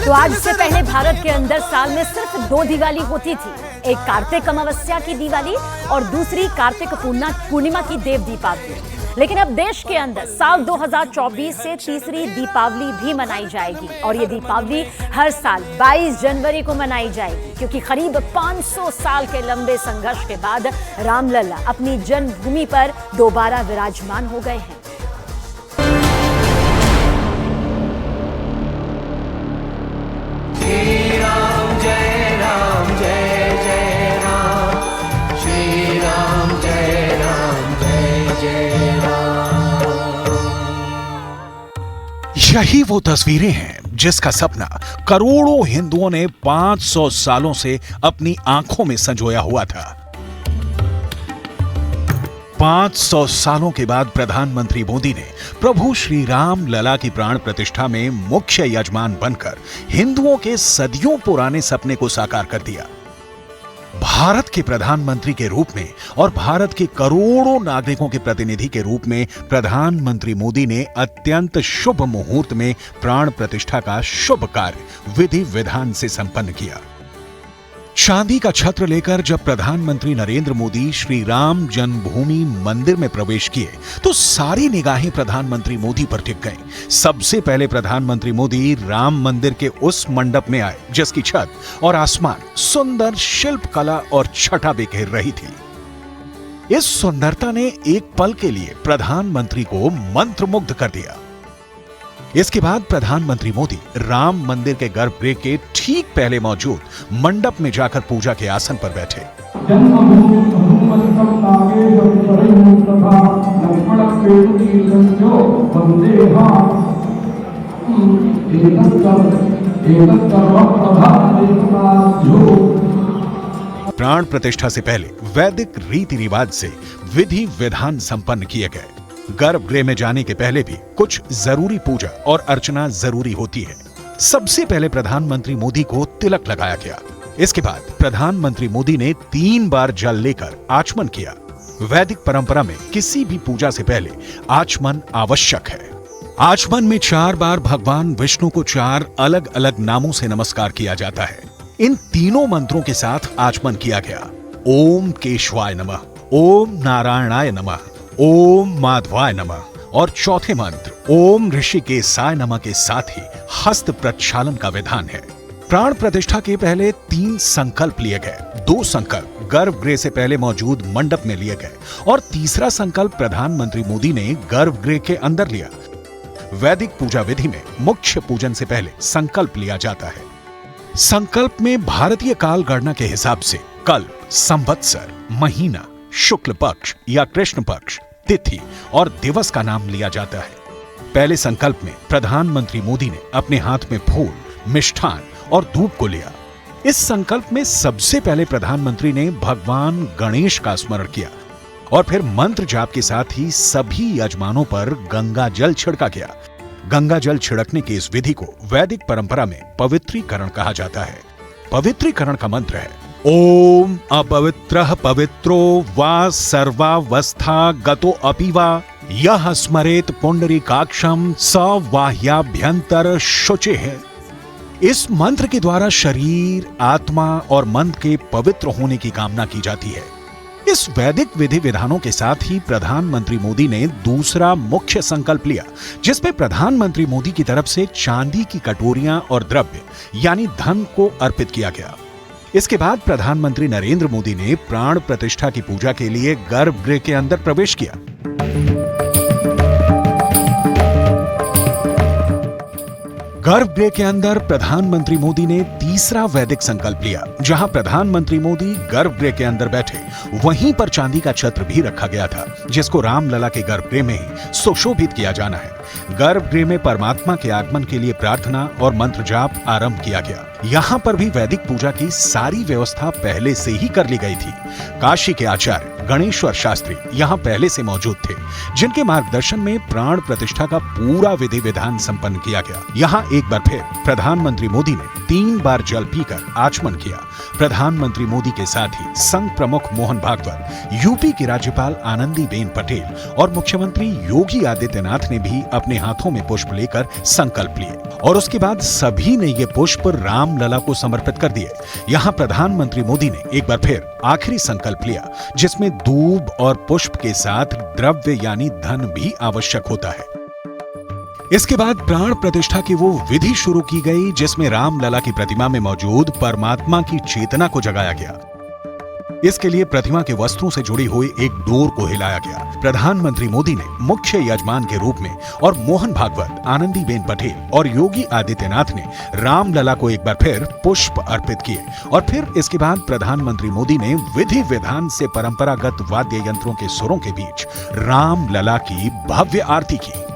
तो आज से पहले भारत के अंदर साल में सिर्फ 2 दिवाली होती थी, एक कार्तिक अमावस्या की दिवाली और दूसरी कार्तिक पूर्णिमा की देव दीपावली। लेकिन अब देश के अंदर साल 2024 से तीसरी दीपावली भी मनाई जाएगी और ये दीपावली हर साल 22 जनवरी को मनाई जाएगी, क्योंकि करीब 500 साल के लंबे संघर्ष के बाद रामलला अपनी जन्मभूमि पर दोबारा विराजमान हो गए हैं। यही वो तस्वीरें हैं जिसका सपना करोड़ों हिंदुओं ने 500 सालों से अपनी आंखों में संजोया हुआ था। 500 सालों के बाद प्रधानमंत्री मोदी ने प्रभु श्री राम लला की प्राण प्रतिष्ठा में मुख्य यजमान बनकर हिंदुओं के सदियों पुराने सपने को साकार कर दिया। भारत के प्रधानमंत्री के रूप में और भारत के करोड़ों नागरिकों के प्रतिनिधि के रूप में प्रधानमंत्री मोदी ने अत्यंत शुभ मुहूर्त में प्राण प्रतिष्ठा का शुभ कार्य विधि विधान से संपन्न किया। चांदी का छत्र लेकर जब प्रधानमंत्री नरेंद्र मोदी श्री राम जन्मभूमि मंदिर में प्रवेश किए तो सारी निगाहें प्रधानमंत्री मोदी पर टिक गईं। सबसे पहले प्रधानमंत्री मोदी राम मंदिर के उस मंडप में आए जिसकी छत और आसमान सुंदर शिल्प कला और छटा बिखेर रही थी। इस सुंदरता ने एक पल के लिए प्रधानमंत्री को मंत्रमुग्ध कर दिया। इसके बाद प्रधानमंत्री मोदी राम मंदिर के गर्भगृह के ठीक पहले मौजूद मंडप में जाकर पूजा के आसन पर बैठे। प्राण प्रतिष्ठा से पहले वैदिक रीति रिवाज से विधि विधान संपन्न किए गए। गर्भगृह में जाने के पहले भी कुछ जरूरी पूजा और अर्चना जरूरी होती है। सबसे पहले प्रधानमंत्री मोदी को तिलक लगाया गया। इसके बाद प्रधानमंत्री मोदी ने 3 बार जल लेकर आचमन किया। वैदिक परंपरा में किसी भी पूजा से पहले आचमन आवश्यक है। आचमन में 4 बार भगवान विष्णु को 4 अलग अलग नामों से नमस्कार किया जाता है। इन तीनों मंत्रों के साथ आचमन किया गया। ओम केशवाय नमः, ओम नारायणाय नमः, ओम माधवाय नमः और चौथे मंत्र ओम ऋषिकेशाय नमः के साथ ही हस्त प्रक्षालन का विधान है। प्राण प्रतिष्ठा के पहले 3 संकल्प लिए गए। 2 संकल्प गर्भगृह से पहले मौजूद मंडप में लिए गए और तीसरा संकल्प प्रधानमंत्री मोदी ने गर्भगृह के अंदर लिया। वैदिक पूजा विधि में मुख्य पूजन से पहले संकल्प लिया जाता है। संकल्प में भारतीय काल गणना के हिसाब से कल्प, संवत्सर, महीना, शुक्ल पक्ष या कृष्ण पक्ष, तिथि और दिवस का नाम लिया जाता है। पहले संकल्प में प्रधानमंत्री मोदी ने अपने हाथ में फूल, मिष्ठान और धूप को लिया। इस संकल्प में सबसे पहले प्रधानमंत्री ने भगवान गणेश का स्मरण किया और फिर मंत्र जाप के साथ ही सभी यजमानों पर गंगा जल छिड़का गया। गंगा जल छिड़कने की इस विधि को वैदिक परंपरा में पवित्रीकरण कहा जाता है। पवित्रीकरण का मंत्र है ओम अपवित्रः पवित्रो वा सर्वावस्था गतो अपि वा यः स्मरेत पुंडरीकाक्षं स वाह्याभ्यंतर शुचिः। इस मंत्र के द्वारा शरीर, आत्मा और मन के पवित्र होने की कामना की जाती है। इस वैदिक विधि विधानों के साथ ही प्रधानमंत्री मोदी ने दूसरा मुख्य संकल्प लिया, जिसमें प्रधानमंत्री मोदी की तरफ से चांदी की कटोरियां और द्रव्य यानी धन को अर्पित किया गया। इसके बाद प्रधानमंत्री नरेंद्र मोदी ने प्राण प्रतिष्ठा की पूजा के लिए गर्भगृह के अंदर प्रवेश किया। गर्भगृह के अंदर प्रधानमंत्री मोदी ने तीसरा वैदिक संकल्प लिया। जहां प्रधानमंत्री मोदी गर्भगृह के अंदर बैठे, वहीं पर चांदी का छत्र भी रखा गया था, जिसको रामलला के गर्भगृह में ही सुशोभित किया जाना है। गर्भगृह में परमात्मा के आगमन के लिए प्रार्थना और मंत्र जाप आरंभ किया गया। यहाँ पर भी वैदिक पूजा की सारी व्यवस्था पहले से ही कर ली गई थी। काशी के आचार्य गणेश्वर शास्त्री यहाँ पहले से मौजूद थे, जिनके मार्गदर्शन में प्राण प्रतिष्ठा का पूरा विधि विधान संपन्न किया गया। यहाँ एक बार फिर प्रधानमंत्री मोदी ने 3 बार जल पीकर आचमन किया। प्रधानमंत्री मोदी के साथ ही संघ प्रमुख मोहन भागवत, यूपी की राज्यपाल आनंदीबेन पटेल और मुख्यमंत्री योगी आदित्यनाथ ने भी अपने हाथों में पुष्प लेकर संकल्प लिए और उसके बाद सभी ने ये पुष्प रामलला को समर्पित कर दिए। यहाँ प्रधानमंत्री मोदी ने एक बार फिर आखिरी संकल्प लिया, जिसमें दूब और पुष्प के साथ द्रव्य यानी धन भी आवश्यक होता है। इसके बाद प्राण प्रतिष्ठा की वो विधि शुरू की गई, जिसमें रामलला की प्रतिमा में मौजूद परमात्मा की चेतना को जगाया गया। इसके लिए प्रतिमा के वस्त्रों से जुड़ी हुई एक डोर को हिलाया गया। प्रधानमंत्री मोदी ने मुख्य यजमान के रूप में और मोहन भागवत, आनंदीबेन पटेल और योगी आदित्यनाथ ने रामलला को एक बार फिर पुष्प अर्पित किए और फिर इसके बाद प्रधानमंत्री मोदी ने विधि विधान से परंपरागत वाद्य यंत्रों के सुरों के बीच रामलला की भव्य आरती की।